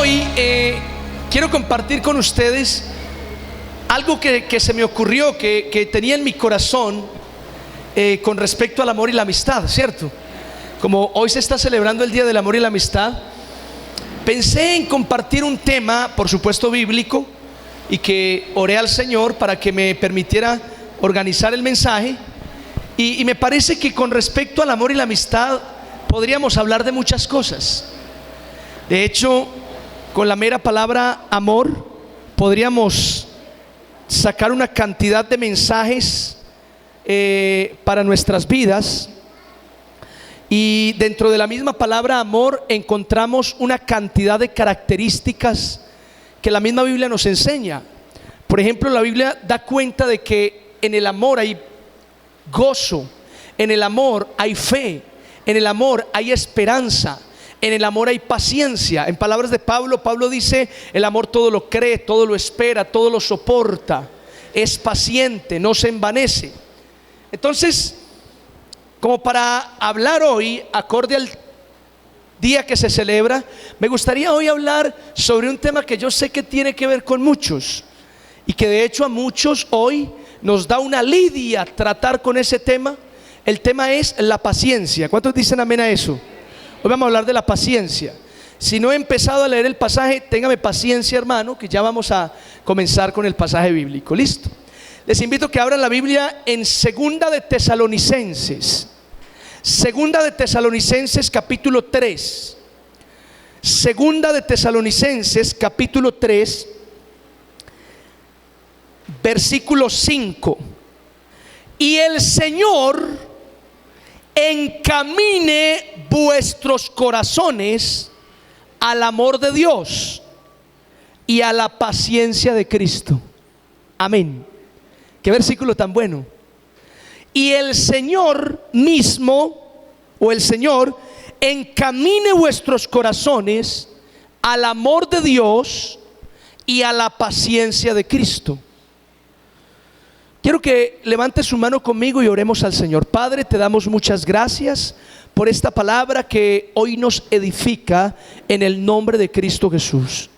hoy quiero compartir con ustedes algo que se me ocurrió, que tenía en mi corazón con respecto al amor y la amistad, ¿cierto? Como hoy se está celebrando el Día del Amor y la Amistad, pensé en compartir un tema, por supuesto bíblico, y que oré al Señor para que me permitiera organizar el mensaje. Y me parece que con respecto al amor y la amistad podríamos hablar de muchas cosas. De hecho, con la mera palabra amor podríamos sacar una cantidad de mensajes para nuestras vidas. Y dentro de la misma palabra amor encontramos una cantidad de características que la misma Biblia nos enseña. Por ejemplo, la Biblia da cuenta de que en el amor hay gozo, en el amor hay fe, en el amor hay esperanza, en el amor hay paciencia. En palabras de Pablo, Pablo dice: el amor todo lo cree, todo lo espera, todo lo soporta, es paciente, no se envanece. Entonces, como para hablar hoy, acorde al día que se celebra, me gustaría hoy hablar sobre un tema que yo sé que tiene que ver con muchos, y que de hecho a muchos hoy nos da una lidia tratar con ese tema. El tema es la paciencia. ¿Cuántos dicen amén a eso? Hoy vamos a hablar de la paciencia. Si no he empezado a leer el pasaje, téngame paciencia, hermano, que ya vamos a comenzar con el pasaje bíblico. ¿Listo? Les invito a que abran la Biblia en Segunda de Tesalonicenses. Segunda de Tesalonicenses capítulo 3. Segunda de Tesalonicenses capítulo 3, versículo 5. Y el Señor encamine vuestros corazones al amor de Dios y a la paciencia de Cristo. Amén. Qué versículo tan bueno. Y el Señor mismo, o el Señor, encamine vuestros corazones al amor de Dios y a la paciencia de Cristo. Quiero que levante su mano conmigo y oremos al Señor. Padre, te damos muchas gracias por esta palabra que hoy nos edifica en el nombre de Cristo Jesús.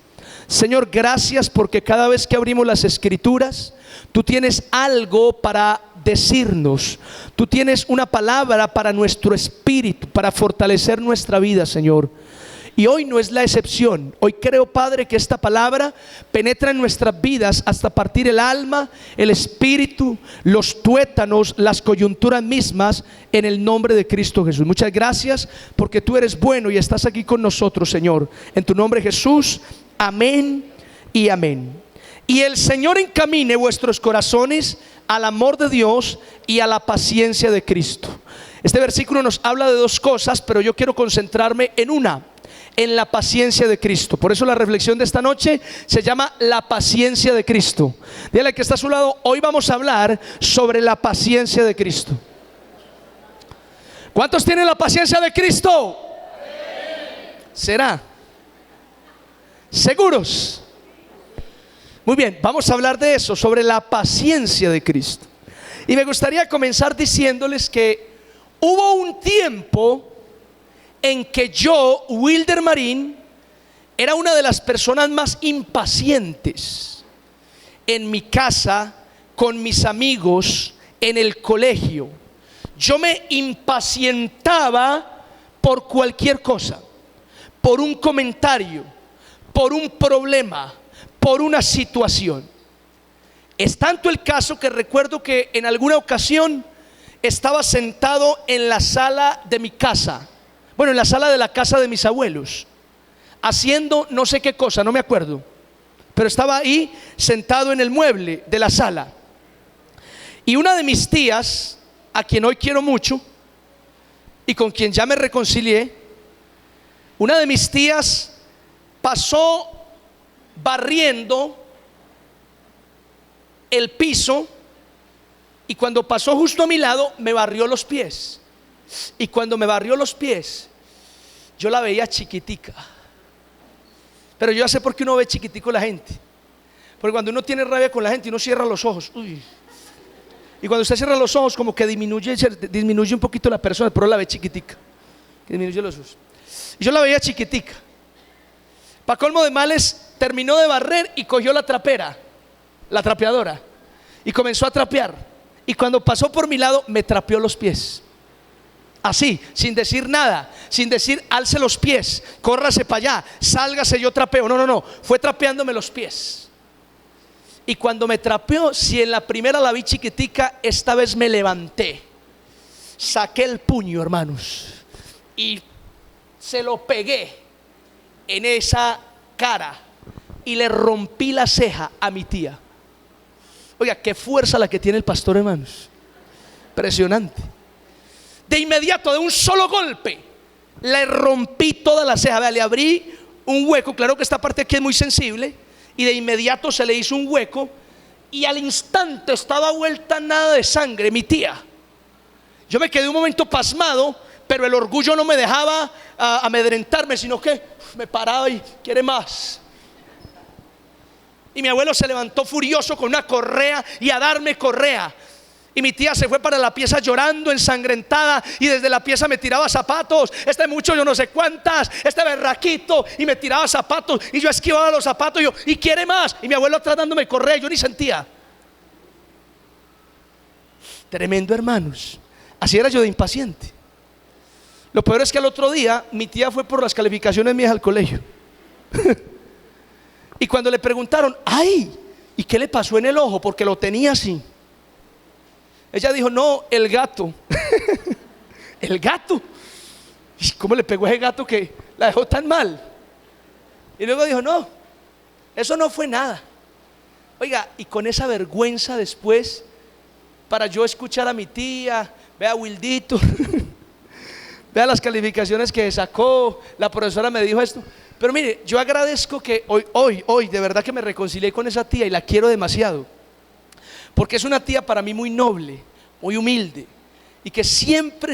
Señor, gracias porque cada vez que abrimos las Escrituras, tú tienes algo para decirnos. Tú tienes una palabra para nuestro espíritu, para fortalecer nuestra vida, Señor. Y hoy no es la excepción. Hoy creo, Padre, que esta palabra penetra en nuestras vidas hasta partir el alma, el espíritu, los tuétanos, las coyunturas mismas, en el nombre de Cristo Jesús. Muchas gracias porque tú eres bueno y estás aquí con nosotros, Señor. En tu nombre, Jesús. Amén y amén. Y el Señor encamine vuestros corazones al amor de Dios y a la paciencia de Cristo. Este versículo nos habla de dos cosas, pero yo quiero concentrarme en una: en la paciencia de Cristo. Por eso la reflexión de esta noche se llama la paciencia de Cristo. Dígale al que está a su lado: hoy vamos a hablar sobre la paciencia de Cristo. ¿Cuántos tienen la paciencia de Cristo? ¿Será? ¿Seguros? Muy bien, vamos a hablar de eso, sobre la paciencia de Cristo. Y me gustaría comenzar diciéndoles que hubo un tiempo en que yo, Wilder Marín, era una de las personas más impacientes en mi casa, con mis amigos, en el colegio. Yo me impacientaba por cualquier cosa, por un comentario, por un problema, por una situación. Es tanto el caso que recuerdo que en alguna ocasión estaba sentado en la sala de mi casa, en la sala de la casa de mis abuelos, haciendo no sé qué cosa, no me acuerdo, pero estaba ahí sentado en el mueble de la sala. Y una de mis tías, a quien hoy quiero mucho y con quien ya me reconcilié, una de mis tías pasó barriendo el piso, y cuando pasó justo a mi lado me barrió los pies. Y cuando me barrió los pies, yo la veía chiquitica. Pero yo ya sé por qué uno ve chiquitico a la gente. Porque cuando uno tiene rabia con la gente, uno cierra los ojos. Uy. Y cuando usted cierra los ojos, como que disminuye un poquito la persona, pero la ve chiquitica, que disminuye los ojos. Y yo la veía chiquitica. para colmo de males, terminó de barrer y cogió la trapera, la trapeadora, y comenzó a trapear. Y cuando pasó por mi lado, me trapeó los pies. Así, sin decir nada, sin decir alce los pies, córrase para allá, sálgase, yo trapeo. No, fue trapeándome los pies. Y cuando me trapeó, si en la primera la vi chiquitica, esta vez me levanté, saqué el puño, hermanos, y se lo pegué en esa cara y le rompí la ceja a mi tía. Oiga, qué fuerza la que tiene el pastor, hermanos. Impresionante. De inmediato, de un solo golpe, le rompí toda la ceja. Vea, le abrí un hueco. Claro que esta parte aquí es muy sensible. Y de inmediato se le hizo un hueco. Y al instante estaba vuelta nada de sangre, mi tía. Yo me quedé un momento pasmado, pero el orgullo no me dejaba amedrentarme, sino que me paraba y quiere más. Y mi abuelo se levantó furioso con una correa y a darme correa. Y mi tía se fue para la pieza llorando, ensangrentada, y desde la pieza me tiraba zapatos. Este mucho, yo no sé cuántas, este berraquito, y me tiraba zapatos. Y yo esquivaba los zapatos, y yo, y quiere más. Y mi abuelo atrás dándome correa, yo ni sentía. Tremendo, hermanos. Así era yo de impaciente. Lo peor es que al otro día mi tía fue por las calificaciones mías al colegio. Y cuando le preguntaron, ay, ¿y qué le pasó en el ojo? Porque lo tenía así. Ella dijo, no, el gato. El gato. ¿Y cómo le pegó a ese gato que la dejó tan mal? Y luego dijo, no, eso no fue nada. Oiga, y con esa vergüenza después, para yo escuchar a mi tía, vea Wildito, vea las calificaciones que sacó, la profesora me dijo esto. Pero mire, yo agradezco que hoy de verdad que me reconcilié con esa tía y la quiero demasiado. Porque es una tía para mí muy noble, muy humilde, y que siempre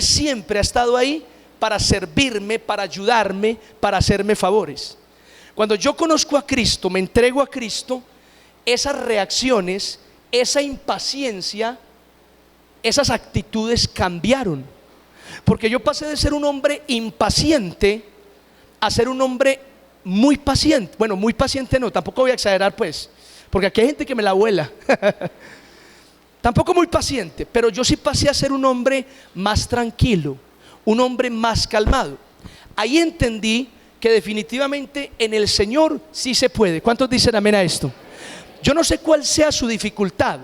ha estado ahí para servirme, para ayudarme, para hacerme favores. Cuando yo conozco a Cristo, me entrego a Cristo, esas reacciones, esa impaciencia, esas actitudes cambiaron. Porque yo pasé de ser un hombre impaciente a ser un hombre muy paciente. Bueno, muy paciente no, tampoco voy a exagerar pues, porque aquí hay gente que me la vuela. Tampoco muy paciente, pero yo sí pasé a ser un hombre más tranquilo, un hombre más calmado. Ahí entendí que definitivamente en el Señor sí se puede. ¿Cuántos dicen amén a esto? Yo no sé cuál sea su dificultad,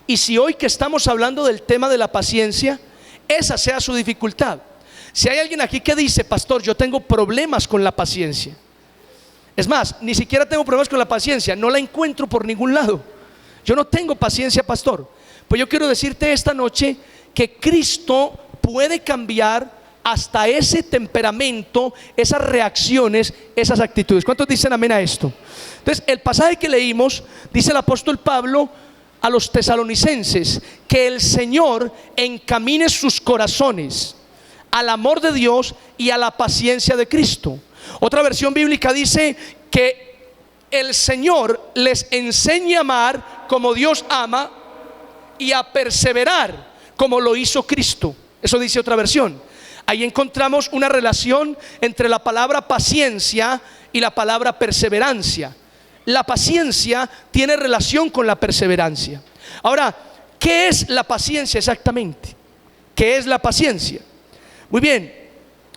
y si hoy que estamos hablando del tema de la paciencia, esa sea su dificultad. Si hay alguien aquí que dice, pastor, yo tengo problemas con la paciencia. Es más, ni siquiera tengo problemas con la paciencia, no la encuentro por ningún lado. Yo no tengo paciencia, pastor. Pues yo quiero decirte esta noche que Cristo puede cambiar hasta ese temperamento, esas reacciones, esas actitudes. ¿Cuántos dicen amén a esto? Entonces, el pasaje que leímos, dice el apóstol Pablo a los tesalonicenses, que el Señor encamine sus corazones al amor de Dios y a la paciencia de Cristo. Otra versión bíblica dice que el Señor les enseñe a amar como Dios ama y a perseverar como lo hizo Cristo. Eso dice otra versión. Ahí encontramos una relación entre la palabra paciencia y la palabra perseverancia. La paciencia tiene relación con la perseverancia. Ahora, ¿qué es la paciencia exactamente? ¿Qué es la paciencia? Muy bien,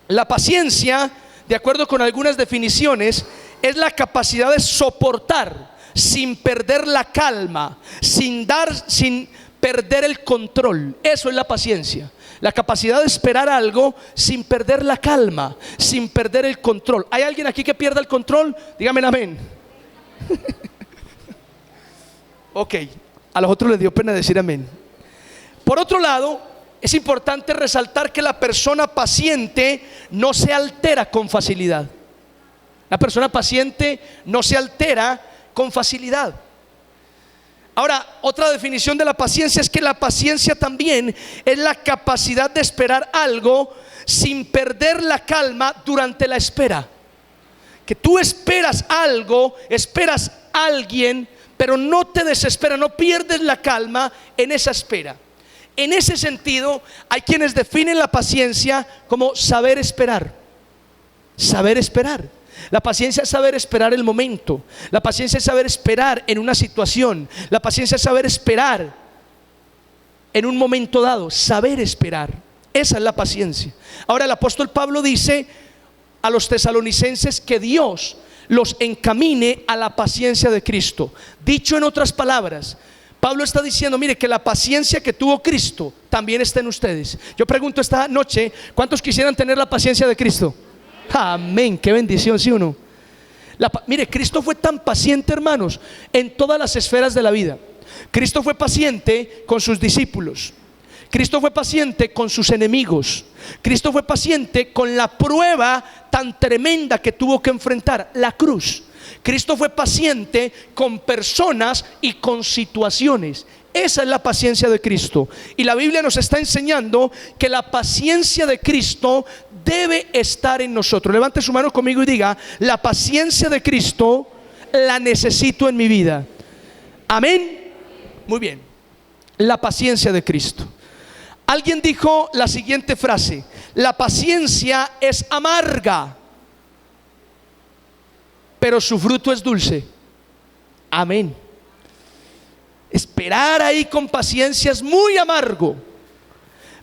la paciencia, de acuerdo con algunas definiciones, es la capacidad de soportar sin perder la calma, sin perder el control. Eso es la paciencia. La capacidad de esperar algo sin perder la calma, sin perder el control. ¿Hay alguien aquí que pierda el control? Dígame amén. Ok, a los otros les dio pena decir amén. Por otro lado, es importante resaltar que la persona paciente no se altera con facilidad. La persona paciente no se altera con facilidad. Ahora, otra definición de la paciencia es que la paciencia también es la capacidad de esperar algo sin perder la calma durante la espera. Que tú esperas algo, esperas a alguien, pero no te desesperas, no pierdes la calma en esa espera. En ese sentido, hay quienes definen la paciencia como saber esperar. Saber esperar. La paciencia es saber esperar el momento. La paciencia es saber esperar en una situación. La paciencia es saber esperar en un momento dado. Saber esperar. Esa es la paciencia. Ahora el apóstol Pablo dice a los tesalonicenses que Dios los encamine a la paciencia de Cristo. Dicho en otras palabras, Pablo está diciendo, mire, que la paciencia que tuvo Cristo también está en ustedes. Yo pregunto esta noche, ¿cuántos quisieran tener la paciencia de Cristo? Amén, qué bendición, ¿sí o no? Mire, Cristo fue tan paciente, hermanos, en todas las esferas de la vida. Cristo fue paciente con sus discípulos. Cristo fue paciente con sus enemigos. Cristo fue paciente con la prueba tan tremenda que tuvo que enfrentar, la cruz. Cristo fue paciente con personas y con situaciones. Esa es la paciencia de Cristo. Y la Biblia nos está enseñando que la paciencia de Cristo debe estar en nosotros. Levante su mano conmigo y diga: la paciencia de Cristo la necesito en mi vida. Amén. Muy bien. La paciencia de Cristo. Alguien dijo la siguiente frase: la paciencia es amarga, pero su fruto es dulce. Amén. Esperar ahí con paciencia es muy amargo,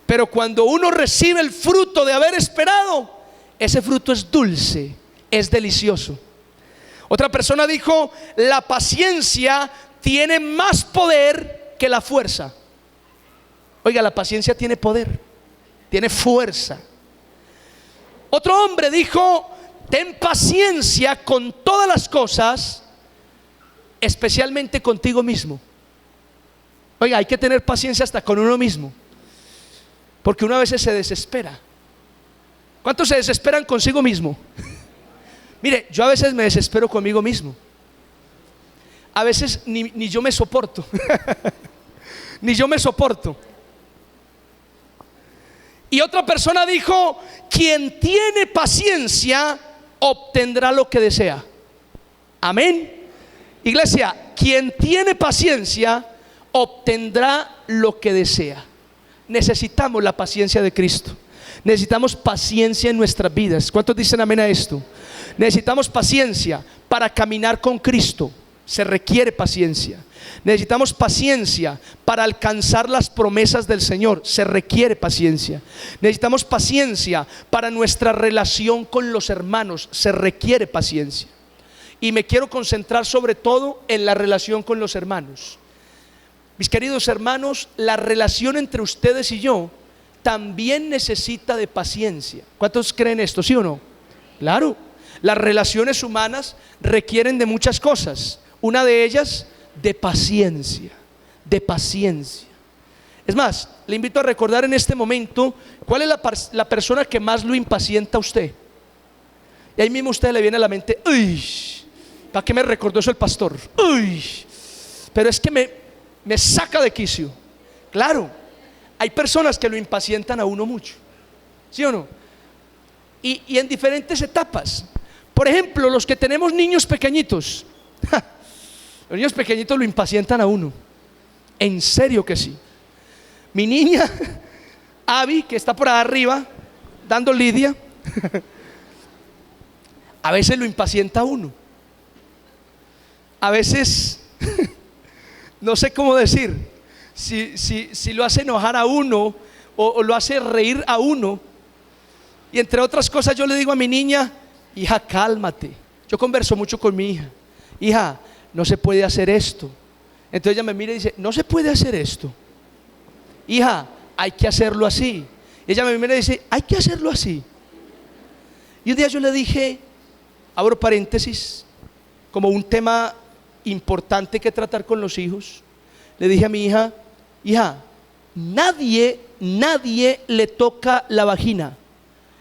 pero cuando uno recibe el fruto de haber esperado, ese fruto es dulce, es delicioso. Otra persona dijo: la paciencia tiene más poder que la fuerza. Oiga, la paciencia tiene poder, tiene fuerza. Otro hombre dijo: ten paciencia con todas las cosas, especialmente contigo mismo. Oiga, hay que tener paciencia hasta con uno mismo, porque uno a veces se desespera. ¿Cuántos se desesperan consigo mismo? Mire, yo a veces me desespero conmigo mismo. A veces ni yo me soporto. Ni yo me soporto. Y otra persona dijo: quien tiene paciencia obtendrá lo que desea. Amén. Iglesia, quien tiene paciencia obtendrá lo que desea. Necesitamos la paciencia de Cristo. Necesitamos paciencia en nuestras vidas. ¿Cuántos dicen amén a esto? Necesitamos paciencia para caminar con Cristo. Se requiere paciencia. Necesitamos paciencia para alcanzar las promesas del Señor. Se requiere paciencia. Necesitamos paciencia para nuestra relación con los hermanos. Se requiere paciencia. Y me quiero concentrar sobre todo en la relación con los hermanos. Mis queridos hermanos, la relación entre ustedes y yo también necesita de paciencia. ¿Cuántos creen esto? ¿Sí o no? Claro. Las relaciones humanas requieren de muchas cosas. Una de ellas, de paciencia. De paciencia. Es más, le invito a recordar en este momento cuál es la persona que más lo impacienta a usted. Y ahí mismo a usted le viene a la mente: uy, ¿para qué me recordó eso el pastor? Uy, pero es que me saca de quicio. Claro, hay personas que lo impacientan a uno mucho, ¿sí o no? Y en diferentes etapas. Por ejemplo, los que tenemos niños pequeñitos, los niños pequeñitos lo impacientan a uno. En serio que sí. Mi niña Abby, que está por ahí arriba dando lidia, a veces lo impacienta a uno. A veces no sé cómo decir, si lo hace enojar a uno o lo hace reír a uno. Y entre otras cosas yo le digo a mi niña: hija, cálmate. Yo converso mucho con mi hija: hija, no se puede hacer esto. Entonces ella me mira y dice: no se puede hacer esto. Hija, hay que hacerlo así. Y ella me mira y dice: hay que hacerlo así. Y un día yo le dije, abro paréntesis, como un tema importante que tratar con los hijos, le dije a mi hija: hija, nadie le toca la vagina.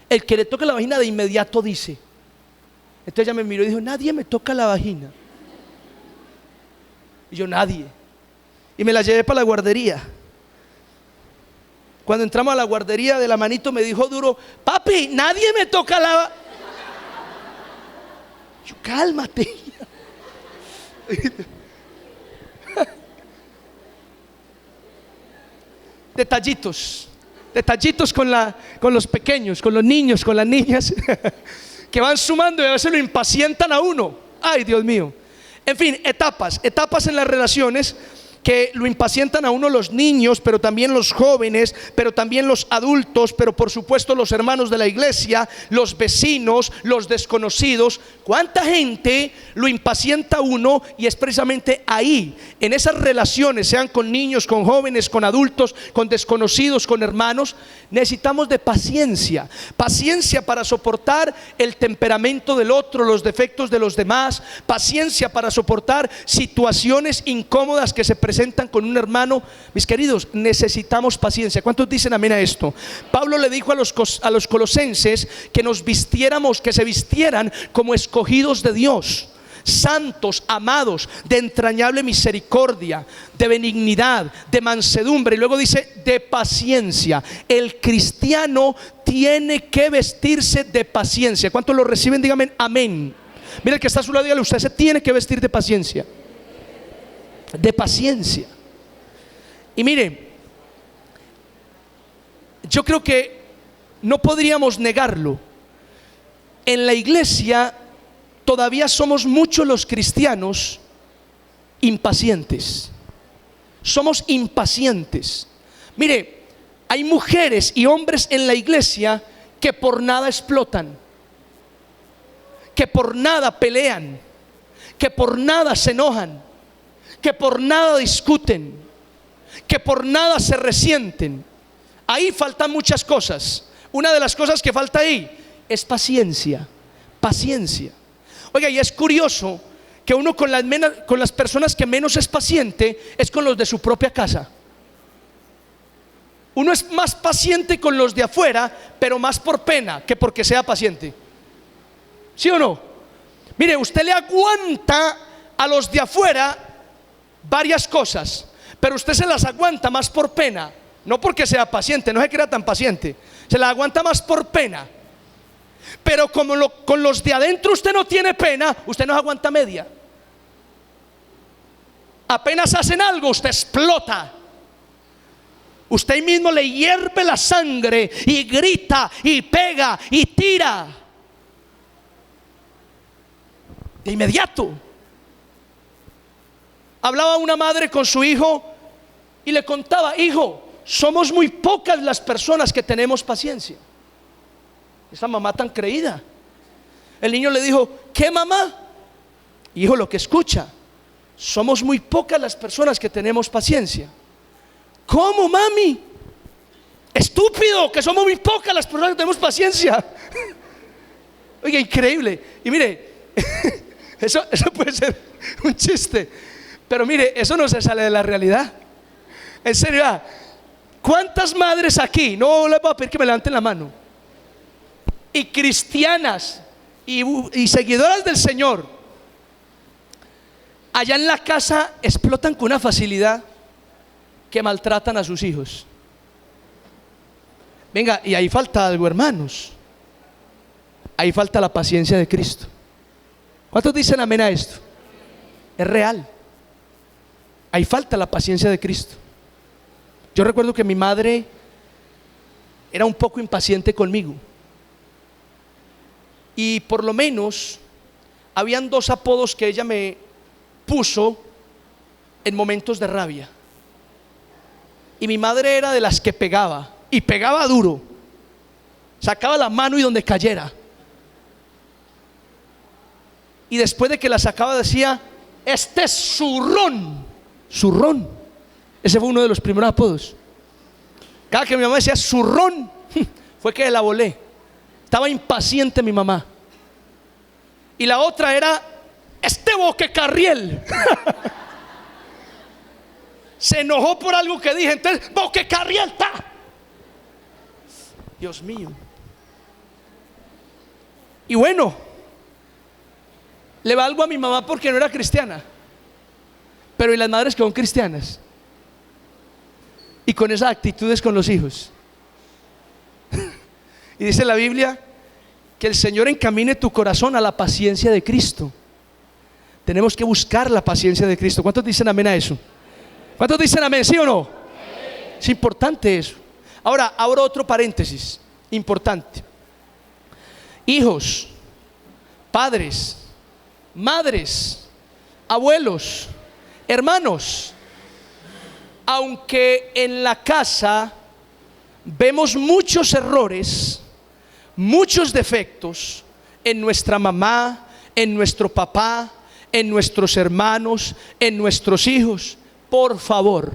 El que le toca la vagina de inmediato dice. Entonces ella me miró y dijo: nadie me toca la vagina. Y yo: nadie. Y me la llevé para la guardería. Cuando entramos a la guardería, de la manito me dijo duro: papi, nadie me toca la... Yo: cálmate. Detallitos con los pequeños, con los niños, con las niñas. que van sumando y a veces lo impacientan a uno. Ay, Dios mío. En fin, etapas en las relaciones que lo impacientan a uno, los niños, pero también los jóvenes, pero también los adultos, pero por supuesto los hermanos de la iglesia, los vecinos, los desconocidos. ¿Cuánta gente lo impacienta a uno? Y es precisamente ahí, en esas relaciones, sean con niños, con jóvenes, con adultos, con desconocidos, con hermanos, necesitamos de paciencia. Paciencia para soportar el temperamento del otro, los defectos de los demás. Paciencia para soportar situaciones incómodas que se presentan con un hermano. Mis queridos, necesitamos paciencia. ¿Cuántos dicen amén a esto? Pablo le dijo a los colosenses que nos vistiéramos, que se vistieran como escogidos de Dios, santos, amados, de entrañable misericordia, de benignidad, de mansedumbre. Y luego dice de paciencia. El cristiano tiene que vestirse de paciencia. ¿Cuántos lo reciben? Díganme amén. Mira el que está a su lado, dígale: usted se tiene que vestir de paciencia. De paciencia. Y mire, yo creo que no podríamos negarlo. En la iglesia todavía somos muchos los cristianos impacientes. Somos impacientes. Mire, hay mujeres y hombres en la iglesia que por nada explotan, que por nada pelean, que por nada se enojan, que por nada discuten, que por nada se resienten. Ahí faltan muchas cosas. Una de las cosas que falta ahí es paciencia. Paciencia. Oiga, y es curioso que uno con las personas que menos es paciente es con los de su propia casa. Uno es más paciente con los de afuera, pero más por pena que porque sea paciente. ¿Sí o no? Mire, usted le aguanta a los de afuera varias cosas, pero usted se las aguanta más por pena, no porque sea paciente, no se crea tan paciente, se las aguanta más por pena. Pero como con los de adentro usted no tiene pena, usted no aguanta media. Apenas hacen algo, usted explota. Usted ahí mismo le hierve la sangre y grita y pega y tira de inmediato. Hablaba una madre con su hijo y le contaba: hijo, somos muy pocas las personas que tenemos paciencia. Esa mamá tan creída. El niño le dijo: ¿qué, mamá? Hijo, lo que escucha: somos muy pocas las personas que tenemos paciencia. ¿Cómo, mami? Estúpido, que somos muy pocas las personas que tenemos paciencia. Oiga, increíble. Y mire, eso puede ser un chiste, pero mire, eso no se sale de la realidad. En serio, ¿cuántas madres aquí? No les voy a pedir que me levanten la mano. Y cristianas y seguidoras del Señor, allá en la casa explotan con una facilidad que maltratan a sus hijos. Venga, y ahí falta algo, hermanos. Ahí falta la paciencia de Cristo. ¿Cuántos dicen amén a esto? Es real. Ahí falta la paciencia de Cristo. Yo recuerdo que mi madre era un poco impaciente conmigo. Y por lo menos habían dos apodos que ella me puso en momentos de rabia. Y mi madre era de las que pegaba, y pegaba duro. Sacaba la mano y donde cayera. Y después de que la sacaba decía: este es zurrón. Zurrón. Ese fue uno de los primeros apodos. Cada que mi mamá decía zurrón, fue que la volé. Estaba impaciente mi mamá. Y la otra era: este boquecarriel. Se enojó por algo que dije, entonces boquecarriel está. Dios mío. Y bueno, le valgo a mi mamá porque no era cristiana, pero ¿y las madres que son cristianas? Y con esas actitudes con los hijos. Y dice la Biblia que el Señor encamine tu corazón a la paciencia de Cristo. Tenemos que buscar la paciencia de Cristo. ¿Cuántos dicen amén a eso? ¿Cuántos dicen amén? ¿Sí o no? Amén. Es importante eso. Ahora, abro otro paréntesis importante. Hijos, padres, madres, abuelos, hermanos, aunque en la casa vemos muchos errores, muchos defectos en nuestra mamá, en nuestro papá, en nuestros hermanos, en nuestros hijos, por favor,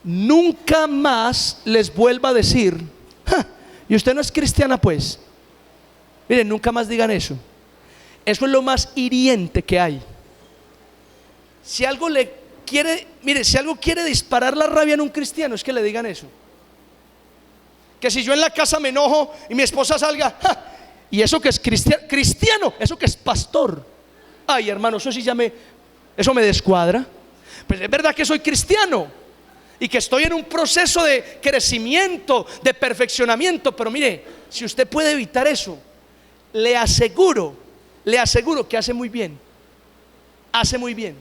nunca más les vuelva a decir: "Ja, y usted no es cristiana pues". Miren, nunca más digan eso. Eso es lo más hiriente que hay. Si algo quiere disparar la rabia en un cristiano, es que le digan eso. Que si yo en la casa me enojo y mi esposa salga: "Ja, y eso que es cristiano, eso que es pastor". Ay, hermano, eso me descuadra. Pues es verdad que soy cristiano y que estoy en un proceso de crecimiento, de perfeccionamiento, pero mire, si usted puede evitar eso, le aseguro que hace muy bien. Hace muy bien.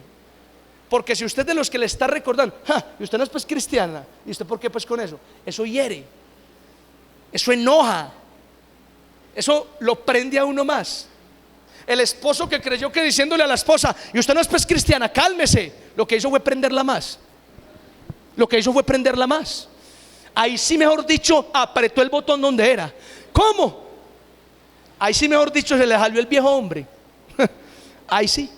Porque si usted es de los que le está recordando: "Ja, y usted no es pues cristiana, ¿y usted por qué pues con eso?", eso hiere, eso enoja, eso lo prende a uno más. El esposo que creyó que diciéndole a la esposa: "y usted no es pues cristiana, cálmese", lo que hizo fue prenderla más. Ahí sí, mejor dicho, apretó el botón donde era. ¿Cómo? Ahí sí, mejor dicho, se le salió el viejo hombre. Ahí sí.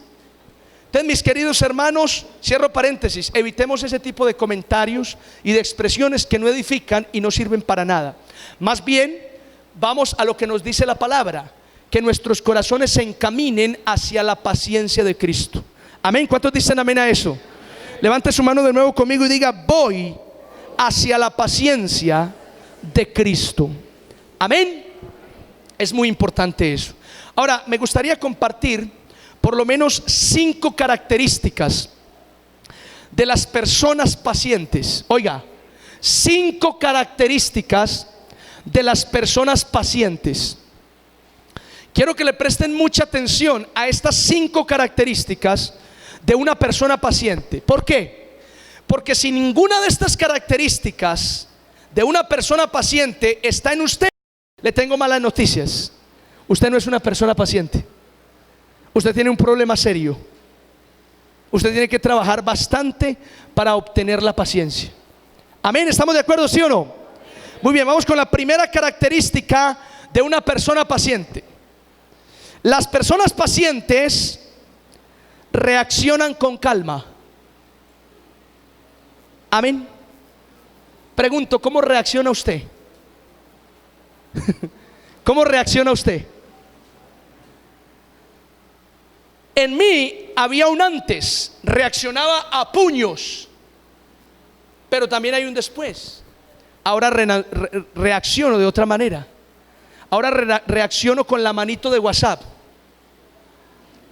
Entonces, mis queridos hermanos, cierro paréntesis, evitemos ese tipo de comentarios y de expresiones que no edifican y no sirven para nada. Más bien, vamos a lo que nos dice la palabra: que nuestros corazones se encaminen hacia la paciencia de Cristo. Amén. ¿Cuántos dicen amén a eso? Levante su mano de nuevo conmigo y diga: voy hacia la paciencia de Cristo. Amén. Es muy importante eso. Ahora, me gustaría compartir por lo menos 5 características de las personas pacientes. Oiga, 5 características de las personas pacientes. Quiero que le presten mucha atención a estas 5 características de una persona paciente. ¿Por qué? Porque si ninguna de estas características de una persona paciente está en usted, le tengo malas noticias. Usted no es una persona paciente. Usted tiene un problema serio. Usted tiene que trabajar bastante para obtener la paciencia. Amén, ¿estamos de acuerdo, sí o no? Muy bien, vamos con la primera característica de una persona paciente. Las personas pacientes reaccionan con calma. Amén. Pregunto, ¿cómo reacciona usted? ¿Cómo reacciona usted? En mí había un antes, reaccionaba a puños, pero también hay un después. Ahora reacciono de otra manera. Ahora reacciono con la manito de WhatsApp.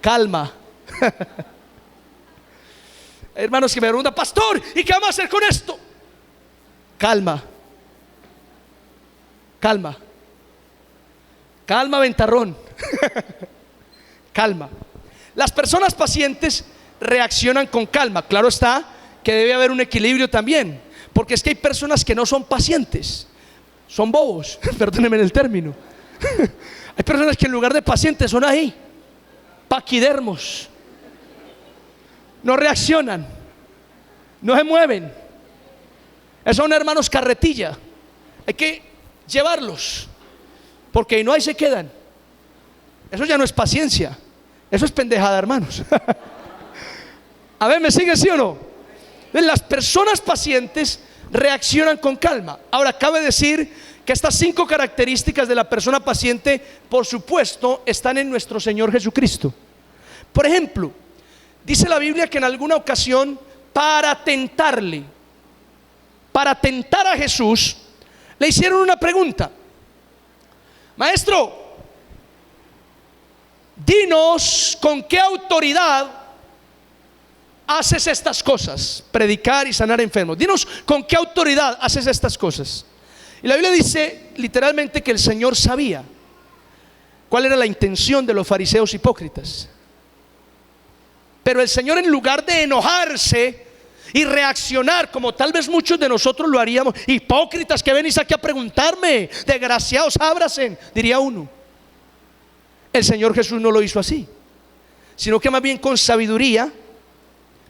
Calma. Hermanos que me preguntan: "Pastor, ¿y qué vamos a hacer con esto?". Calma. Calma. Calma, ventarrón. Calma. Las personas pacientes reaccionan con calma. Claro está que debe haber un equilibrio también, porque es que hay personas que no son pacientes, son bobos, perdónenme el término. Hay personas que en lugar de pacientes son ahí, paquidermos. No reaccionan, no se mueven. Esos son hermanos carretilla. Hay que llevarlos, porque no ahí se quedan. Eso ya no es paciencia, eso es pendejada, hermanos. A ver, ¿me siguen, sí o no? Las personas pacientes reaccionan con calma. Ahora, cabe decir que estas 5 características de la persona paciente, por supuesto, están en nuestro Señor Jesucristo. Por ejemplo, dice la Biblia que en alguna ocasión, para tentarle, para tentar a Jesús, le hicieron una pregunta: "Maestro, dinos con qué autoridad haces estas cosas, predicar y sanar enfermos. Dinos con qué autoridad haces estas cosas". Y la Biblia dice literalmente que el Señor sabía cuál era la intención de los fariseos hipócritas. Pero el Señor, en lugar de enojarse y reaccionar como tal vez muchos de nosotros lo haríamos. Hipócritas que venís aquí a preguntarme, desgraciados, ábracen, diría uno. El Señor Jesús no lo hizo así, sino que más bien con sabiduría,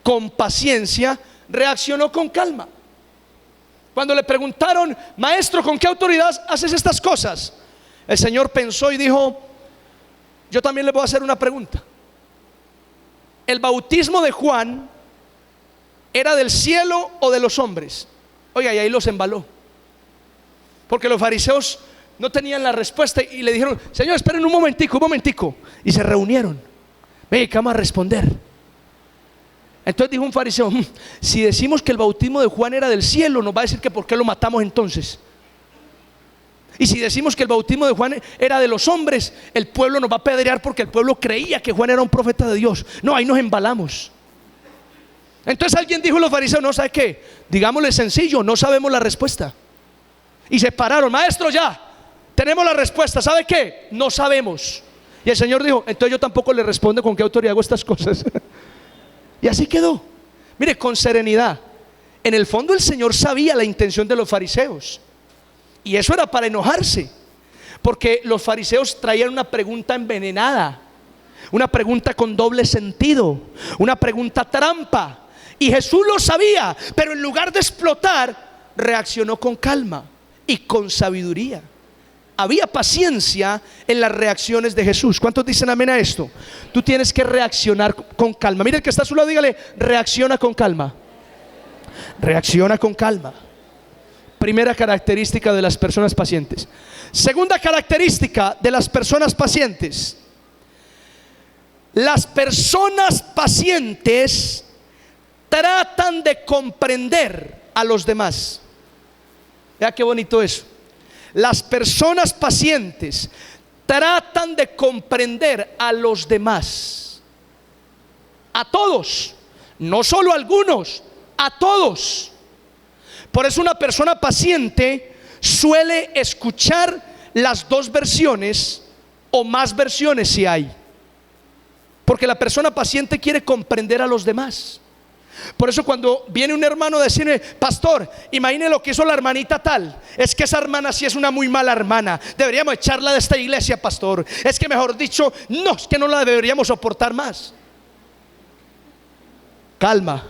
con paciencia, reaccionó con calma. Cuando le preguntaron: maestro, ¿con qué autoridad haces estas cosas?, el Señor pensó y dijo: yo también le voy a hacer una pregunta. ¿El bautismo de Juan era del cielo o de los hombres? Oiga, y ahí los embaló, porque los fariseos no tenían la respuesta y le dijeron: Señor, esperen un momentico. Y se reunieron. Venga, ¿qué vamos a responder? Entonces dijo un fariseo: si decimos que el bautismo de Juan era del cielo, nos va a decir que por qué lo matamos entonces. Y si decimos que el bautismo de Juan era de los hombres, el pueblo nos va a apedrear porque el pueblo creía que Juan era un profeta de Dios. No, ahí nos embalamos. Entonces alguien dijo a los fariseos: no, ¿sabe qué? Digámosle sencillo, no sabemos la respuesta. Y se pararon: maestro, ya tenemos la respuesta, ¿sabe qué? No sabemos. Y el Señor dijo: entonces yo tampoco le respondo con qué autoridad hago estas cosas. Y así quedó. Mire, con serenidad. En el fondo el Señor sabía la intención de los fariseos, y eso era para enojarse, porque los fariseos traían una pregunta envenenada, una pregunta con doble sentido, una pregunta trampa. Y Jesús lo sabía, pero en lugar de explotar, reaccionó con calma y con sabiduría. Había paciencia en las reacciones de Jesús. ¿Cuántos dicen amén a esto? Tú tienes que reaccionar con calma. Mira el que está a su lado, dígale: reacciona con calma. Reacciona con calma. Primera característica de las personas pacientes. Segunda característica de las personas pacientes: las personas pacientes tratan de comprender a los demás. Vea qué bonito eso. Las personas pacientes tratan de comprender a los demás, a todos, no solo a algunos, a todos. Por eso una persona paciente suele escuchar las dos versiones o más versiones si hay, porque la persona paciente quiere comprender a los demás. Por eso cuando viene un hermano a decirme: pastor, imagine lo que hizo la hermanita tal, es que esa hermana sí es una muy mala hermana, deberíamos echarla de esta iglesia, pastor. Es que mejor dicho, no, es que no la deberíamos soportar más. Calma.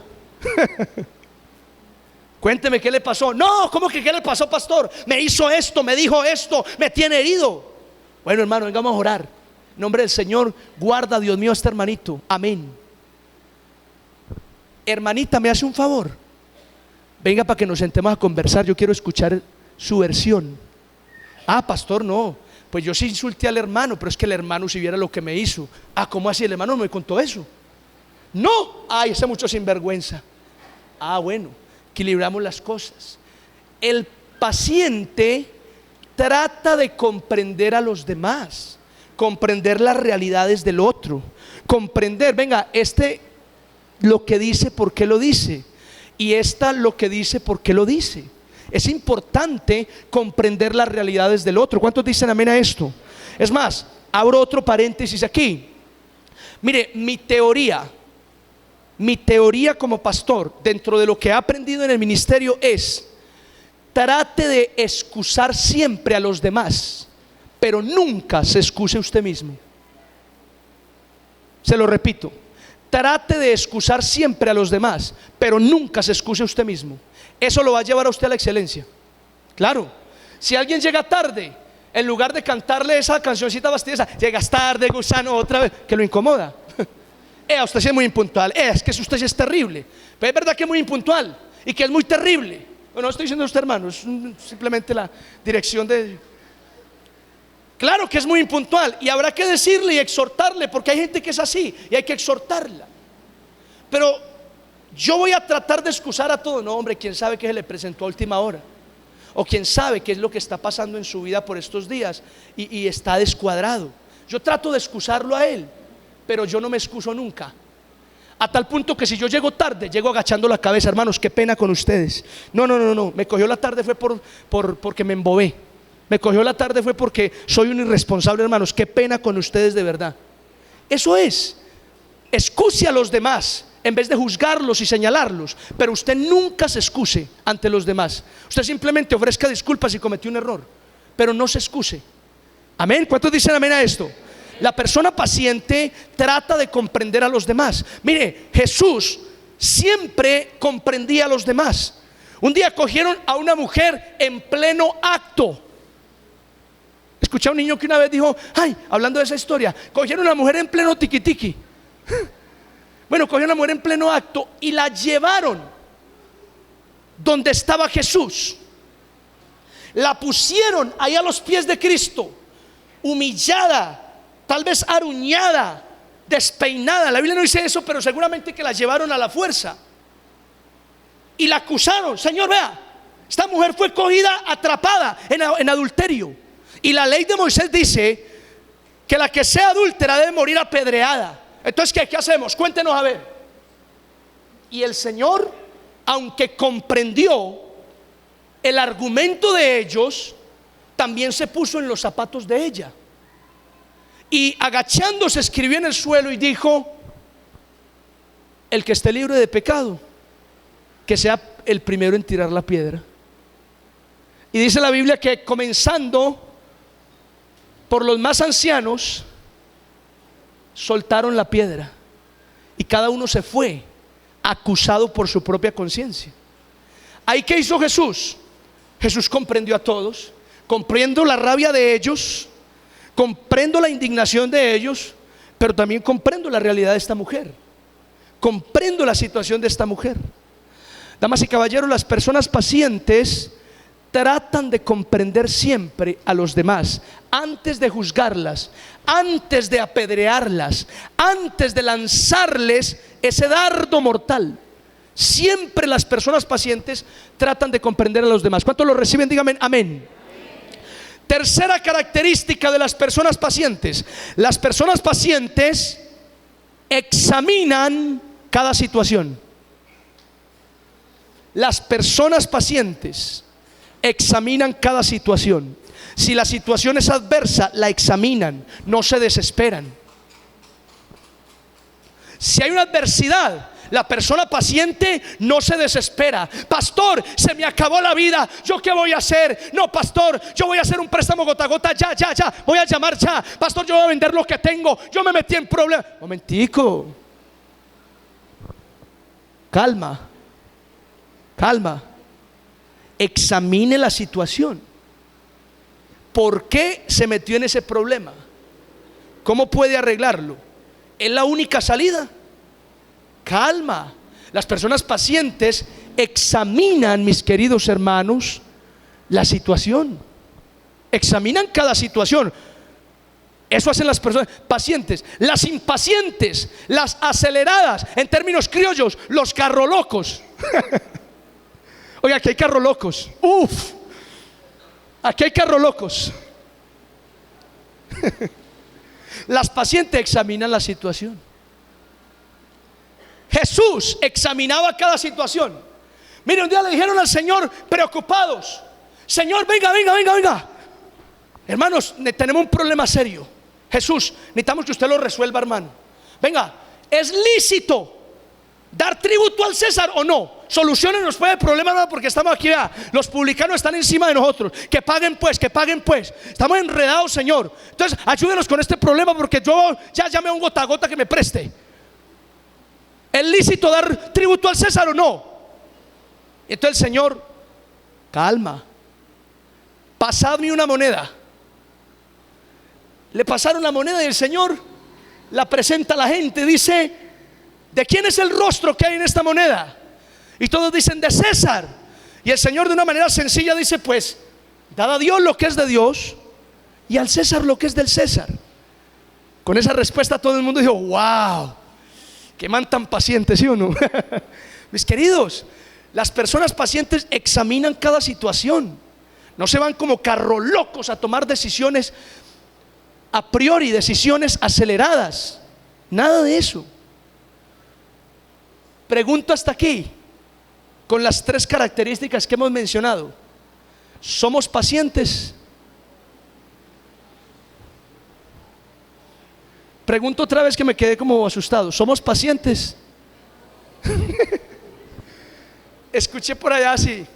Cuénteme qué le pasó. No, ¿cómo que qué le pasó, pastor? Me hizo esto, me dijo esto, me tiene herido. Bueno, hermano, vengamos a orar. En nombre del Señor, guarda, Dios mío, a este hermanito. Amén. Hermanita, ¿me hace un favor? Venga para que nos sentemos a conversar, yo quiero escuchar su versión. Ah, pastor, no, pues yo sí insulté al hermano, pero es que el hermano, si viera lo que me hizo. Ah, ¿cómo así? El hermano no me contó eso. No, ay, ese mucho sinvergüenza. Ah, bueno, equilibramos las cosas. El paciente trata de comprender a los demás, comprender las realidades del otro, comprender, venga, lo que dice, por qué lo dice, y esta lo que dice, por qué lo dice. Es importante comprender las realidades del otro. ¿Cuántos dicen amén a esto? Es más, abro otro paréntesis aquí. Mire, mi teoría como pastor, dentro de lo que he aprendido en el ministerio, es: trate de excusar siempre a los demás, pero nunca se excuse usted mismo. Se lo repito: trate de excusar siempre a los demás, pero nunca se excuse usted mismo. Eso lo va a llevar a usted a la excelencia. Claro, si alguien llega tarde, en lugar de cantarle esa cancioncita fastidiosa: llegas tarde, gusano, otra vez, que lo incomoda. Usted sí es muy impuntual. Es que usted sí es terrible. Pero es verdad que es muy impuntual y que es muy terrible. Bueno, no estoy diciendo a usted, hermano, es simplemente la dirección de... Claro que es muy impuntual y habrá que decirle y exhortarle, porque hay gente que es así y hay que exhortarla. Pero yo voy a tratar de excusar a todo. No, hombre, quién sabe qué se le presentó a última hora, o quién sabe qué es lo que está pasando en su vida por estos días y está descuadrado. Yo trato de excusarlo a él, pero yo no me excuso nunca. A tal punto que si yo llego tarde, llego agachando la cabeza. Hermanos, qué pena con ustedes. No, me cogió la tarde fue porque me embobé. Me cogió la tarde fue porque soy un irresponsable, hermanos. Qué pena con ustedes de verdad. Eso es. Excuse a los demás, en vez de juzgarlos y señalarlos. Pero usted nunca se excuse ante los demás. Usted simplemente ofrezca disculpas si cometió un error, pero no se excuse. Amén. ¿Cuántos dicen amén a esto? La persona paciente trata de comprender a los demás. Mire, Jesús siempre comprendía a los demás. Un día cogieron a una mujer en pleno acto. Escuché a un niño que una vez dijo, ay, hablando de esa historia, cogieron a una mujer en pleno tiquitiqui. Bueno, cogieron a una mujer en pleno acto y la llevaron donde estaba Jesús. La pusieron ahí a los pies de Cristo, humillada, tal vez aruñada, despeinada. La Biblia no dice eso, pero seguramente que la llevaron a la fuerza. Y la acusaron. Señor, vea, esta mujer fue cogida atrapada en adulterio. Y la ley de Moisés dice que la que sea adúltera debe morir apedreada. Entonces, ¿qué hacemos? Cuéntenos a ver. Y el Señor, aunque comprendió el argumento de ellos, también se puso en los zapatos de ella. Y agachándose escribió en el suelo y dijo: el que esté libre de pecado, que sea el primero en tirar la piedra. Y dice la Biblia que comenzando por los más ancianos, soltaron la piedra y cada uno se fue acusado por su propia conciencia. ¿Ahí qué hizo Jesús? Jesús comprendió a todos. Comprendo la rabia de ellos, comprendo la indignación de ellos, pero también comprendo la realidad de esta mujer. Comprendo la situación de esta mujer. Damas y caballeros, las personas pacientes tratan de comprender siempre a los demás antes de juzgarlas, antes de apedrearlas, antes de lanzarles ese dardo mortal. Siempre las personas pacientes tratan de comprender a los demás. ¿Cuántos lo reciben? Díganme amén. Tercera característica de las personas pacientes: las personas pacientes examinan cada situación. Las personas pacientes examinan cada situación. Si la situación es adversa, la examinan, no se desesperan. Si hay una adversidad, la persona paciente no se desespera. Pastor, se me acabó la vida, ¿yo qué voy a hacer? No, pastor, yo voy a hacer un préstamo gota a gota, ya, voy a llamar ya. Pastor, yo voy a vender lo que tengo, yo me metí en problemas. Momentico, calma. Examine la situación. ¿Por qué se metió en ese problema? ¿Cómo puede arreglarlo? ¿Es la única salida? Calma. Las personas pacientes examinan, mis queridos hermanos, la situación. Examinan cada situación. Eso hacen las personas pacientes. Las impacientes, las aceleradas, en términos criollos, los carrolocos. Oiga, aquí hay carrolocos. Aquí hay carrolocos. Las pacientes examinan la situación. Jesús examinaba cada situación. Mire, un día le dijeron al Señor, preocupados: Señor, venga. Hermanos, tenemos un problema serio. Jesús, necesitamos que usted lo resuelva, hermano. Venga, ¿es lícito dar tributo al César o no? Soluciónenos pues el problema, hermano, porque estamos aquí, vea, los publicanos están encima de nosotros. Que paguen pues. Estamos enredados, Señor. Entonces, ayúdenos con este problema, porque yo ya llamé a un gota a gota que me preste. ¿Es lícito dar tributo al César o no? Entonces el Señor: calma, pasadme una moneda. Le pasaron la moneda y el Señor la presenta a la gente. Dice: ¿de quién es el rostro que hay en esta moneda? Y todos dicen: de César. Y el Señor, de una manera sencilla, dice: pues dad a Dios lo que es de Dios y al César lo que es del César. Con esa respuesta todo el mundo dijo: wow, qué man tan paciente, ¿sí o no? Mis queridos, las personas pacientes examinan cada situación. No se van como carrolocos a tomar decisiones a priori, decisiones aceleradas. Nada de eso. Pregunto hasta aquí, con las tres características que hemos mencionado: ¿somos pacientes? Pregunto otra vez, que me quedé como asustado: ¿somos pacientes? Escuché por allá así.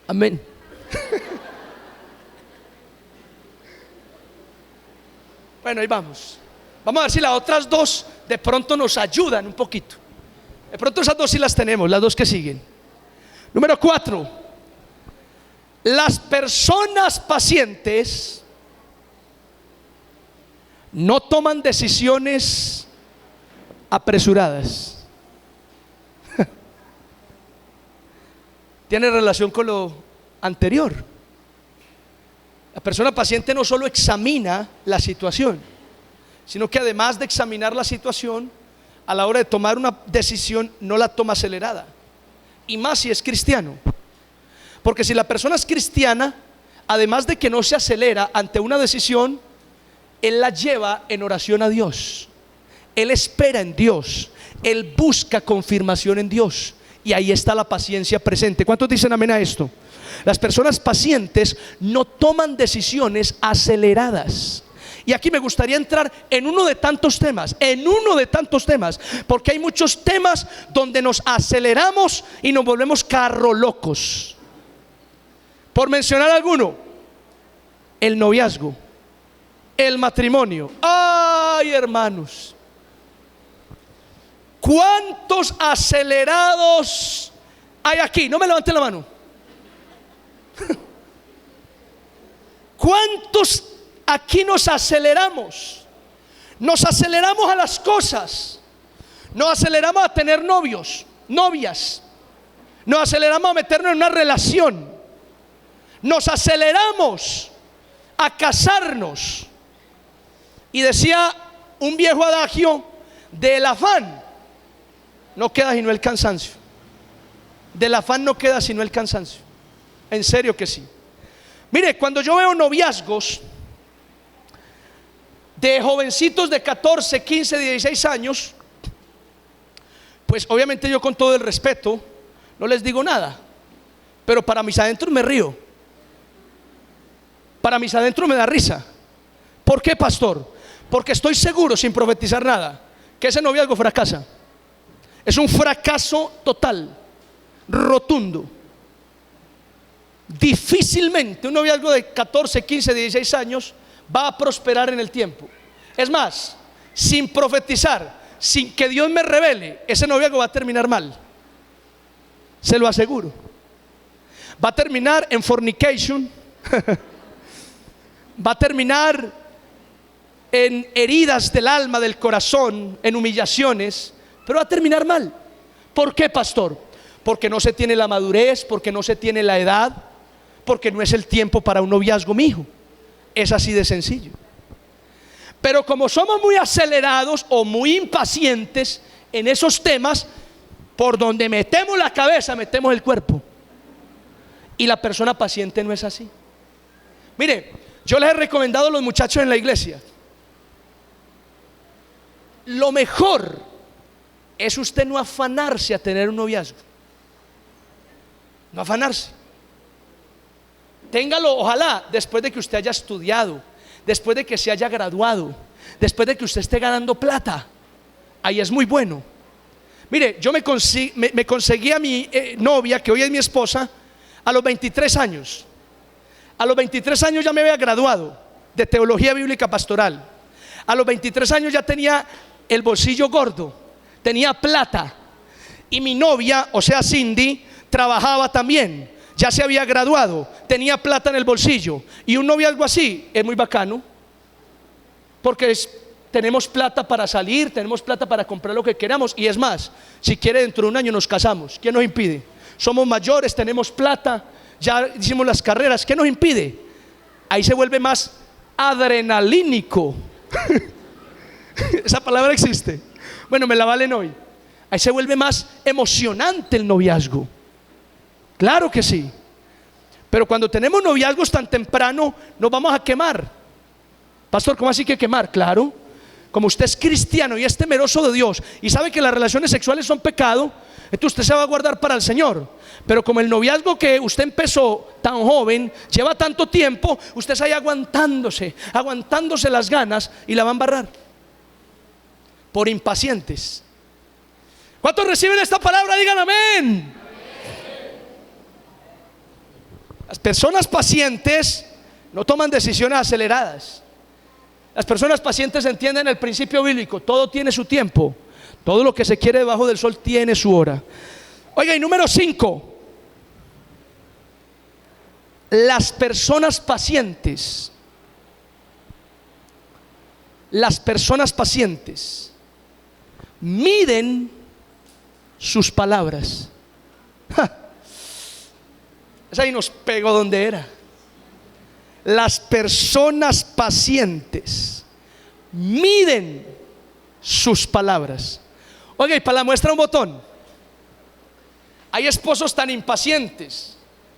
Amén. Bueno, ahí vamos. Vamos a ver si las otras dos de pronto nos ayudan un poquito. De pronto esas dos sí las tenemos, las dos que siguen. Número 4. Las personas pacientes no toman decisiones apresuradas. Tiene relación con lo anterior. La persona paciente no solo examina la situación, sino que además de examinar la situación, a la hora de tomar una decisión no la toma acelerada. Y más si es cristiano. Porque si la persona es cristiana, además de que no se acelera ante una decisión, él la lleva en oración a Dios. Él espera en Dios. Él busca confirmación en Dios. Y ahí está la paciencia presente. ¿Cuántos dicen amén a esto? Las personas pacientes no toman decisiones aceleradas. Y aquí me gustaría entrar en uno de tantos temas, porque hay muchos temas donde nos aceleramos y nos volvemos carro locos. Por mencionar alguno, el noviazgo, el matrimonio. Ay, hermanos, ¿cuántos acelerados hay aquí? No me levanten la mano. ¿Cuántos aquí nos aceleramos? Nos aceleramos a las cosas. Nos aceleramos a tener novios, novias. Nos aceleramos a meternos en una relación. Nos aceleramos a casarnos. Y decía un viejo adagio: del afán no queda sino el cansancio. Del afán no queda sino el cansancio. En serio que sí. Mire, cuando yo veo noviazgos de jovencitos de 14, 15, 16 años, pues obviamente yo, con todo el respeto, no les digo nada, pero para mis adentros me río. Para mis adentros me da risa. ¿Por qué, pastor? Porque estoy seguro, sin profetizar nada, que ese noviazgo fracasa. Es un fracaso total, rotundo. Difícilmente un noviazgo de 14, 15, 16 años va a prosperar en el tiempo. Es más, sin profetizar, sin que Dios me revele, ese noviazgo va a terminar mal. Se lo aseguro. Va a terminar en fornication. Va a terminar en heridas del alma, del corazón, en humillaciones, pero va a terminar mal. ¿Por qué, pastor? Porque no se tiene la madurez, porque no se tiene la edad, porque no es el tiempo para un noviazgo, mijo. Es así de sencillo. Pero como somos muy acelerados o muy impacientes en esos temas, por donde metemos la cabeza, metemos el cuerpo. Y la persona paciente no es así. Mire, yo les he recomendado a los muchachos en la iglesia: lo mejor es usted no afanarse a tener un noviazgo. No afanarse. Téngalo, ojalá, después de que usted haya estudiado, después de que se haya graduado, después de que usted esté ganando plata. Ahí es muy bueno. Mire, yo me conseguí a mi novia, que hoy es mi esposa, a los 23 años. A los 23 años ya me había graduado de teología bíblica pastoral. A los 23 años ya tenía el bolsillo gordo, tenía plata. Y mi novia, o sea Cindy, trabajaba también. Ya se había graduado, tenía plata en el bolsillo. Y un noviazgo así es muy bacano, porque tenemos plata para salir, tenemos plata para comprar lo que queramos. Y es más, si quiere, dentro de un año nos casamos. ¿Quién nos impide? Somos mayores, tenemos plata, ya hicimos las carreras. ¿Qué nos impide? Ahí se vuelve más adrenalínico. Esa palabra existe. Bueno, me la valen hoy. Ahí se vuelve más emocionante el noviazgo. Claro que sí. Pero cuando tenemos noviazgos tan temprano, nos vamos a quemar. Pastor, ¿cómo así que quemar? Claro, como usted es cristiano y es temeroso de Dios y sabe que las relaciones sexuales son pecado, entonces usted se va a guardar para el Señor. Pero como el noviazgo que usted empezó tan joven lleva tanto tiempo, usted está ahí aguantándose las ganas y la va a embarrar por impacientes. ¿Cuántos reciben esta palabra? Digan amén. Las personas pacientes no toman decisiones aceleradas. Las personas pacientes entienden el principio bíblico: todo tiene su tiempo, todo lo que se quiere debajo del sol tiene su hora. Oiga, y número 5, las personas pacientes miden sus palabras. Esa ahí nos pegó donde era. Las personas pacientes miden sus palabras. Oiga, y para la muestra un botón. Hay esposos tan impacientes,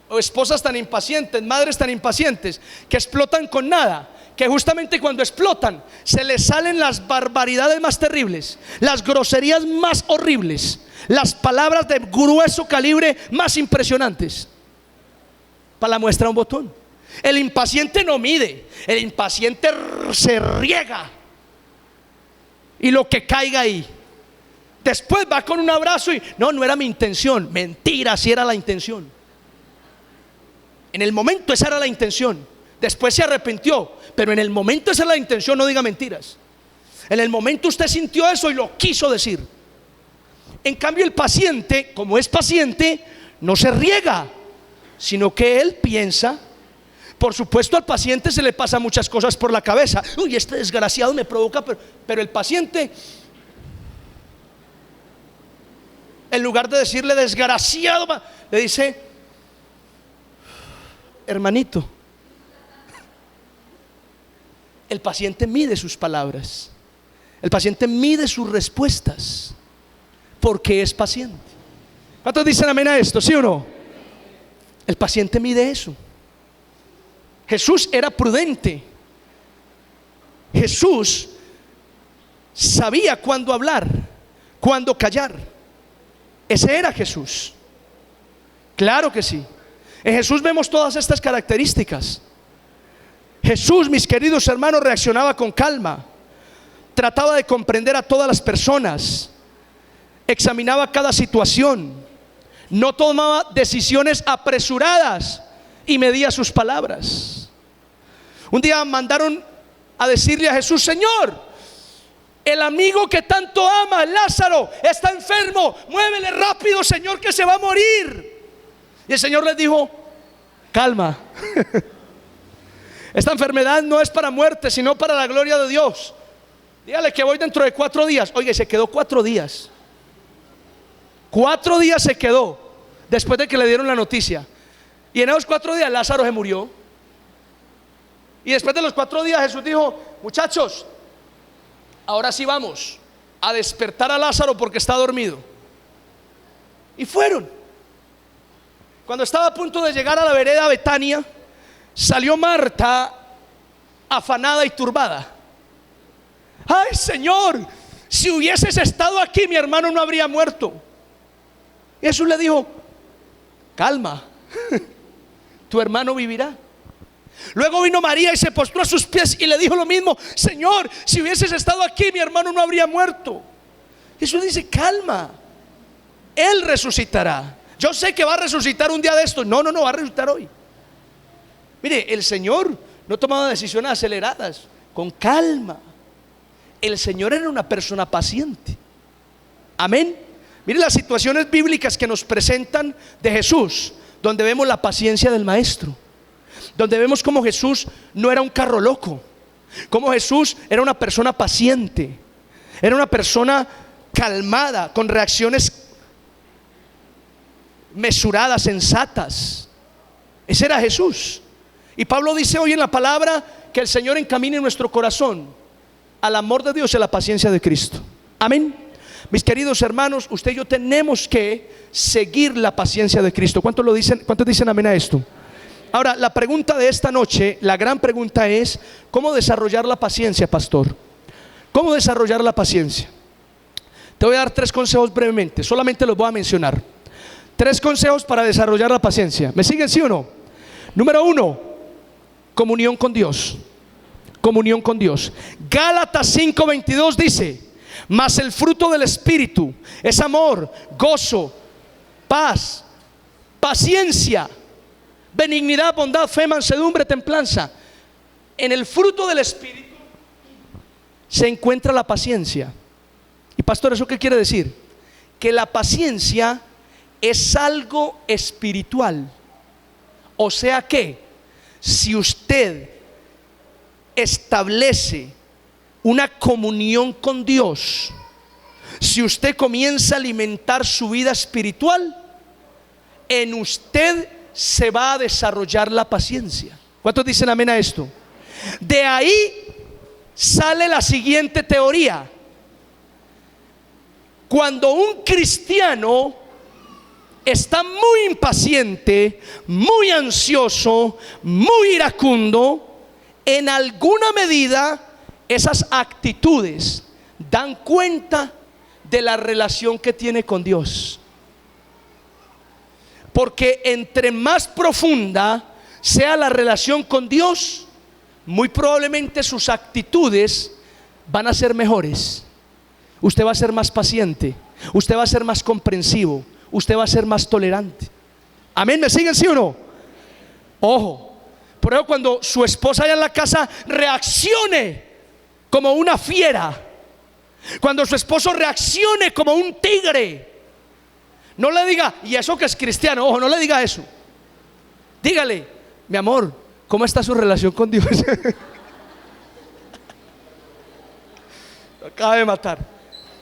o esposas tan impacientes, madres tan impacientes, que explotan con nada, que justamente cuando explotan se les salen las barbaridades más terribles, las groserías más horribles, las palabras de grueso calibre más impresionantes. Para la muestra un botón. El impaciente no mide, el impaciente se riega y lo que caiga ahí. Después va con un abrazo y no era mi intención. Mentira, si era la intención. En el momento esa era la intención. Después se arrepintió, pero en el momento esa era la intención. No diga mentiras. En el momento usted sintió eso y lo quiso decir. En cambio el paciente, como es paciente, no se riega, sino que él piensa. Por supuesto, al paciente se le pasan muchas cosas por la cabeza. Uy, este desgraciado me provoca, pero el paciente, en lugar de decirle desgraciado, le dice hermanito. El paciente mide sus palabras, el paciente mide sus respuestas, porque es paciente. ¿Cuántos dicen amén a esto? ¿Sí o no? El paciente mide eso. Jesús era prudente. Jesús sabía cuándo hablar, cuándo callar. Ese era Jesús. Claro que sí. En Jesús vemos todas estas características. Jesús, mis queridos hermanos, reaccionaba con calma, trataba de comprender a todas las personas, examinaba cada situación, no tomaba decisiones apresuradas y medía sus palabras. Un día mandaron a decirle a Jesús: Señor, el amigo que tanto ama, Lázaro, está enfermo, muévele rápido, Señor, que se va a morir. Y el Señor les dijo: calma. Esta enfermedad no es para muerte, sino para la gloria de Dios. Dígale que voy dentro de 4 días. Oye, se quedó 4 días. 4 días se quedó después de que le dieron la noticia. Y en esos 4 días Lázaro se murió. Y después de los 4 días Jesús dijo: muchachos, ahora sí vamos a despertar a Lázaro porque está dormido. Y fueron. Cuando estaba a punto de llegar a la vereda Betania, salió Marta afanada y turbada. Ay, Señor, si hubieses estado aquí, mi hermano no habría muerto. Y Jesús le dijo: calma, tu hermano vivirá. Luego vino María y se postró a sus pies y le dijo lo mismo: Señor, si hubieses estado aquí, mi hermano no habría muerto. Jesús dice: calma, Él resucitará. Yo sé que va a resucitar un día de estos. No, va a resucitar hoy. Mire, el Señor no tomaba decisiones aceleradas, con calma. El Señor era una persona paciente. Amén. Mire las situaciones bíblicas que nos presentan de Jesús, donde vemos la paciencia del Maestro, donde vemos cómo Jesús no era un carro loco, cómo Jesús era una persona paciente, era una persona calmada, con reacciones mesuradas, sensatas. Ese era Jesús. Y Pablo dice hoy en la palabra que el Señor encamine nuestro corazón al amor de Dios y a la paciencia de Cristo. Amén. Mis queridos hermanos, usted y yo tenemos que seguir la paciencia de Cristo. ¿Cuántos lo dicen? ¿Cuántos dicen amén a esto? Ahora, la pregunta de esta noche, la gran pregunta es: ¿cómo desarrollar la paciencia, pastor? ¿Cómo desarrollar la paciencia? Te voy a dar 3 consejos brevemente, solamente los voy a mencionar. 3 consejos para desarrollar la paciencia. ¿Me siguen, sí o no? Número 1, comunión con Dios. Comunión con Dios. Gálatas 5:22 dice: Mas el fruto del Espíritu es amor, gozo, paz, paciencia, benignidad, bondad, fe, mansedumbre, templanza. En el fruto del Espíritu se encuentra la paciencia. Y pastor, ¿eso qué quiere decir? Que la paciencia es algo espiritual. O sea que si usted establece una comunión con Dios, si usted comienza a alimentar su vida espiritual, en usted se va a desarrollar la paciencia. ¿Cuántos dicen amén a esto? De ahí sale la siguiente teoría. Cuando un cristiano está muy impaciente, muy ansioso, muy iracundo, en alguna medida esas actitudes dan cuenta de la relación que tiene con Dios. Porque entre más profunda sea la relación con Dios, muy probablemente sus actitudes van a ser mejores. Usted va a ser más paciente, usted va a ser más comprensivo, usted va a ser más tolerante. Amén, ¿me siguen, sí o no? Ojo, por eso cuando su esposa allá en la casa reaccione como una fiera, cuando su esposo reaccione como un tigre, no le diga, y eso que es cristiano, ojo, no le diga eso. Dígale, mi amor, ¿cómo está su relación con Dios? Acaba de matar.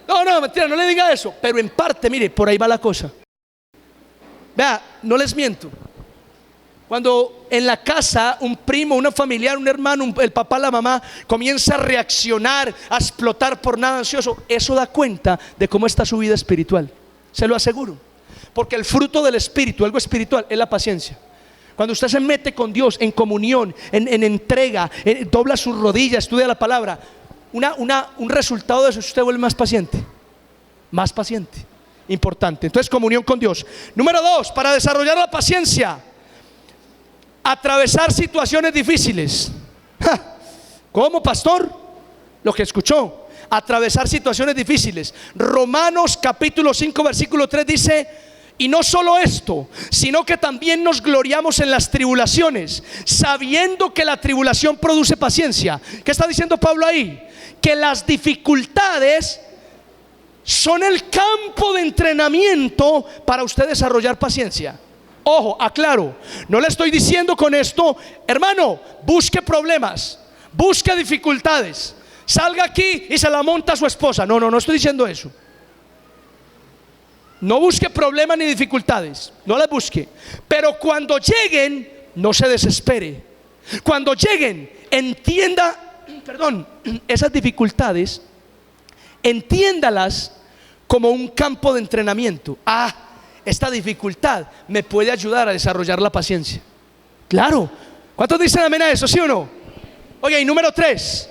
No, mentira, no le diga eso. Pero en parte, mire, por ahí va la cosa. Vea, no les miento. Cuando en la casa un primo, una familiar, un hermano, el papá, la mamá comienza a reaccionar, a explotar por nada ansioso, eso da cuenta de cómo está su vida espiritual. Se lo aseguro. Porque el fruto del Espíritu, algo espiritual, es la paciencia. Cuando usted se mete con Dios en comunión, en entrega, dobla sus rodillas, estudia la palabra, un resultado de eso es usted vuelve más paciente. Más paciente. Importante. Entonces, comunión con Dios. Número 2, para desarrollar la paciencia, atravesar situaciones difíciles. ¿Cómo, pastor? Lo que escuchó. Atravesar situaciones difíciles. Romanos capítulo 5 versículo 3 dice: y no solo esto, sino que también nos gloriamos en las tribulaciones, sabiendo que la tribulación produce paciencia. ¿Qué está diciendo Pablo ahí? Que las dificultades son el campo de entrenamiento para usted desarrollar paciencia. Ojo, aclaro, no le estoy diciendo con esto, hermano, busque problemas, busque dificultades, salga aquí y se la monta a su esposa. No estoy diciendo eso. No busque problemas ni dificultades, no las busque. Pero cuando lleguen, no se desespere. Cuando lleguen, entienda, esas dificultades, entiéndalas como un campo de entrenamiento. Esta dificultad me puede ayudar a desarrollar la paciencia. Claro. ¿Cuántos dicen amén a eso, sí o no? Oye, y número 3,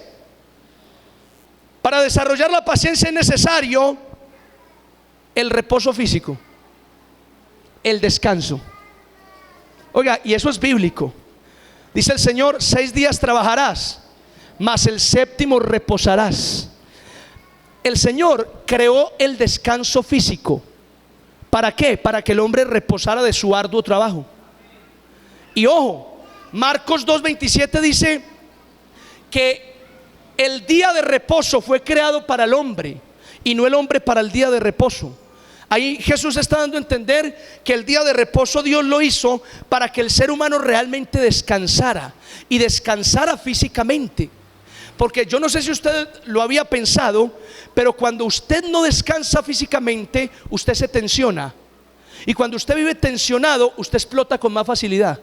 para desarrollar la paciencia es necesario el reposo físico, el descanso. Oiga, y eso es bíblico. Dice el Señor: 6 días trabajarás, mas el séptimo reposarás. El Señor creó el descanso físico. ¿Para qué? Para que el hombre reposara de su arduo trabajo. Y ojo, Marcos 2:27 dice que el día de reposo fue creado para el hombre y no el hombre para el día de reposo. Ahí Jesús está dando a entender que el día de reposo Dios lo hizo para que el ser humano realmente descansara, y descansara físicamente. Porque yo no sé si usted lo había pensado, pero cuando usted no descansa físicamente, usted se tensiona. Y cuando usted vive tensionado, usted explota con más facilidad.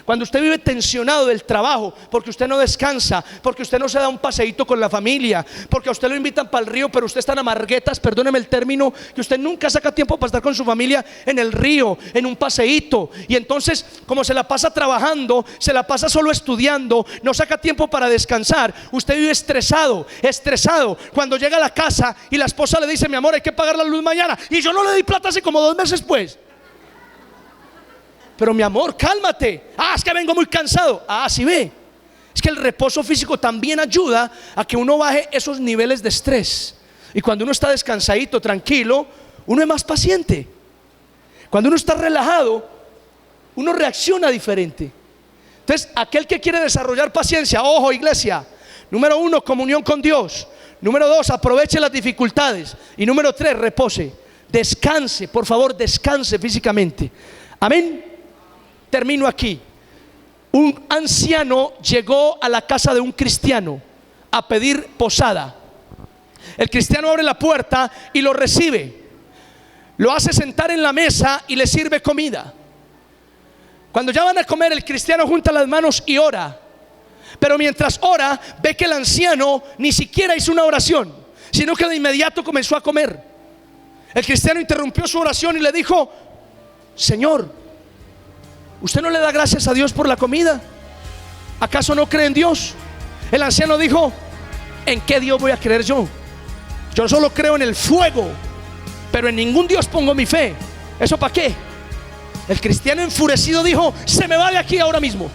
Cuando usted vive tensionado del trabajo, porque usted no descansa, porque usted no se da un paseíto con la familia, porque a usted lo invitan para el río, pero usted está en amarguetas, perdóneme el término, que usted nunca saca tiempo para estar con su familia en el río, en un paseíto. Y entonces, como se la pasa trabajando, se la pasa solo estudiando, no saca tiempo para descansar, usted vive estresado. Cuando llega a la casa y la esposa le dice: mi amor, hay que pagar la luz mañana, y yo no le di plata hace como 2 meses pues. Pero mi amor, cálmate. Es que vengo muy cansado. Sí ve. Es que el reposo físico también ayuda a que uno baje esos niveles de estrés. Y cuando uno está descansadito, tranquilo, uno es más paciente. Cuando uno está relajado, uno reacciona diferente. Entonces, aquel que quiere desarrollar paciencia, ojo iglesia, número 1, comunión con Dios. Número 2, aproveche las dificultades. Y número 3, repose, descanse, por favor, descanse físicamente. Amén. Termino aquí. Un anciano llegó a la casa de un cristiano a pedir posada. El cristiano abre la puerta y lo recibe, lo hace sentar en la mesa y le sirve comida. Cuando ya van a comer, el cristiano junta las manos y ora. Pero mientras ora, ve que el anciano ni siquiera hizo una oración, sino que de inmediato comenzó a comer. El cristiano interrumpió su oración y le dijo: Señor, ¿usted no le da gracias a Dios por la comida? ¿Acaso no cree en Dios? El anciano dijo: ¿en qué Dios voy a creer yo? Yo solo creo en el fuego, pero en ningún Dios pongo mi fe. ¿Eso para qué? El cristiano enfurecido dijo: se me va de aquí ahora mismo.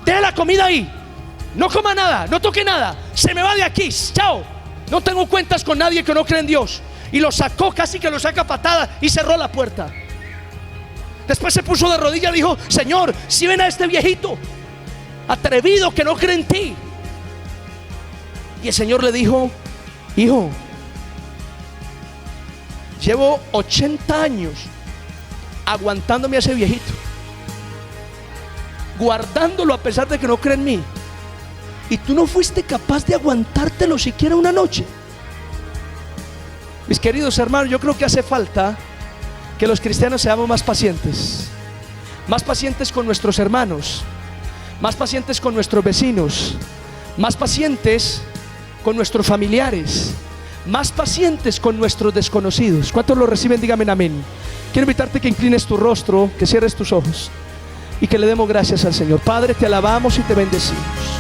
Deje la comida ahí, no coma nada, no toque nada, se me va de aquí, chao. No tengo cuentas con nadie que no cree en Dios. Y lo sacó, casi que lo saca a patadas, y cerró la puerta. Después se puso de rodillas y dijo: Señor, si ven a este viejito atrevido que no cree en ti. Y el Señor le dijo: hijo, llevo 80 años aguantándome a ese viejito, guardándolo a pesar de que no cree en mí, y tú no fuiste capaz de aguantártelo siquiera una noche. Mis queridos hermanos, yo creo que hace falta que los cristianos seamos más pacientes con nuestros hermanos, más pacientes con nuestros vecinos, más pacientes con nuestros familiares, más pacientes con nuestros desconocidos. ¿Cuántos lo reciben? Dígame amén. Quiero invitarte que inclines tu rostro, que cierres tus ojos y que le demos gracias al Señor. Padre, te alabamos y te bendecimos.